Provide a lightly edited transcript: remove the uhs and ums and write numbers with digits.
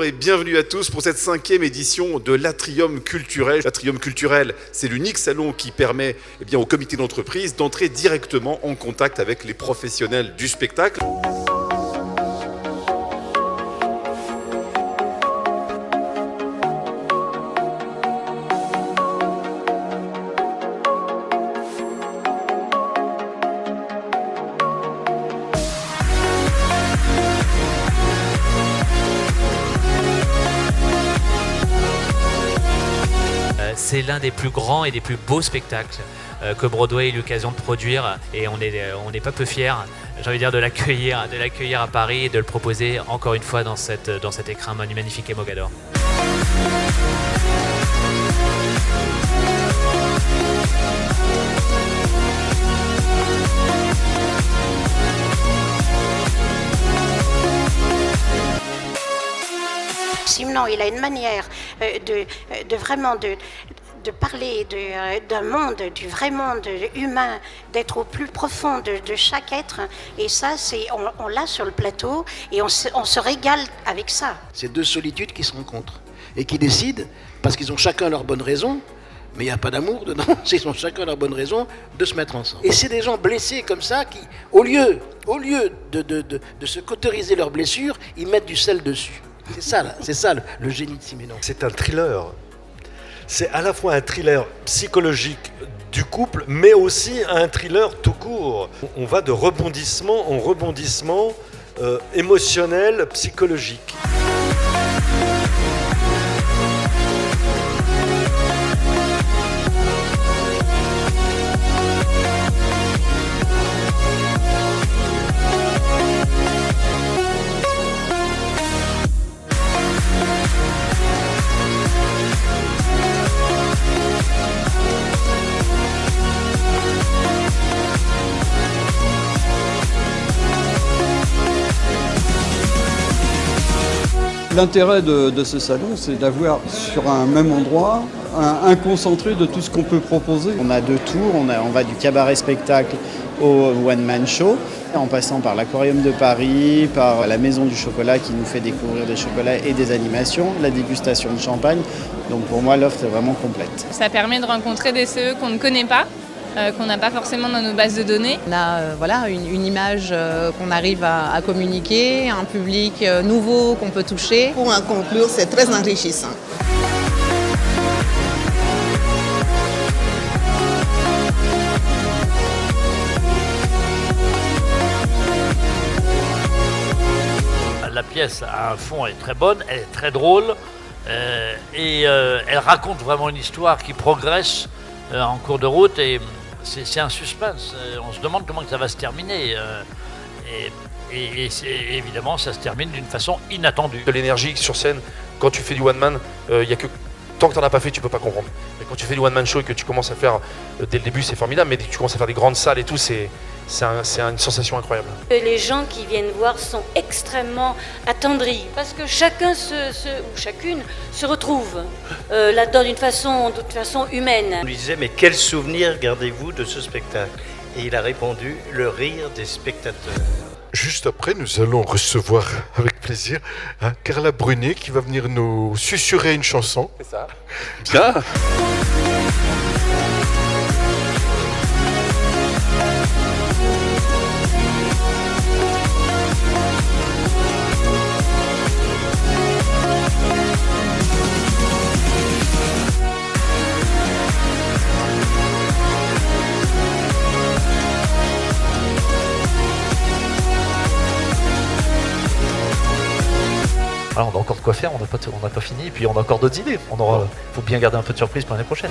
et bienvenue à tous pour cette 5e édition de l'Atrium Culturel. L'Atrium Culturel, c'est l'unique salon qui permet au comité d'entreprise d'entrer directement en contact avec les professionnels du spectacle. C'est l'un des plus grands et des plus beaux spectacles que Broadway a eu l'occasion de produire et on n'est pas peu fiers, j'ai envie de dire, de l'accueillir à Paris et de le proposer encore une fois dans cet écrin magnifique et Mogador. Simenon, il a une manière de vraiment de parler d'un monde, du vrai monde humain, d'être au plus profond de chaque être. Et ça, on l'a sur le plateau et on se régale avec ça. C'est deux solitudes qui se rencontrent et qui décident, parce qu'ils ont chacun leur bonne raison, mais il n'y a pas d'amour dedans, ils ont chacun leur bonne raison de se mettre ensemble. Et c'est des gens blessés comme ça qui, au lieu de se cauteriser leurs blessures, ils mettent du sel dessus. C'est ça le génie de Simenon. C'est un thriller. C'est à la fois un thriller psychologique du couple, mais aussi un thriller tout court. On va de rebondissement en rebondissement émotionnel, psychologique. L'intérêt de ce salon, c'est d'avoir sur un même endroit un concentré de tout ce qu'on peut proposer. On a deux tours, on va du cabaret spectacle au one-man show, en passant par l'Aquarium de Paris, par la Maison du Chocolat qui nous fait découvrir des chocolats et des animations, la dégustation de champagne. Donc pour moi, l'offre est vraiment complète. Ça permet de rencontrer des CE qu'on ne connaît pas, qu'on n'a pas forcément dans nos bases de données. On a une image qu'on arrive à communiquer, un public nouveau qu'on peut toucher. Pour en conclure, c'est très enrichissant. La pièce a un fond, elle est très bonne, elle est très drôle et elle raconte vraiment une histoire qui progresse en cours de route et c'est un suspense. On se demande comment ça va se terminer et évidemment ça se termine d'une façon inattendue. De l'énergie sur scène, quand tu fais du one man, il y a que tant que tu n'en as pas fait, tu peux pas comprendre. Mais quand tu fais du one man show et que tu commences à faire dès le début, c'est formidable, mais dès que tu commences à faire des grandes salles et tout, c'est une sensation incroyable. Les gens qui viennent voir sont extrêmement attendris parce que chacun ou chacune se retrouve là-dedans d'une façon humaine. On lui disait mais quel souvenir gardez-vous de ce spectacle? Et il a répondu le rire des spectateurs. Juste après, nous allons recevoir avec plaisir Carla Brunet qui va venir nous susurrer une chanson. C'est ça. Bien. Alors on a encore de quoi faire, on n'a pas fini, et puis on a encore d'autres idées. Faut bien garder un peu de surprise pour l'année prochaine.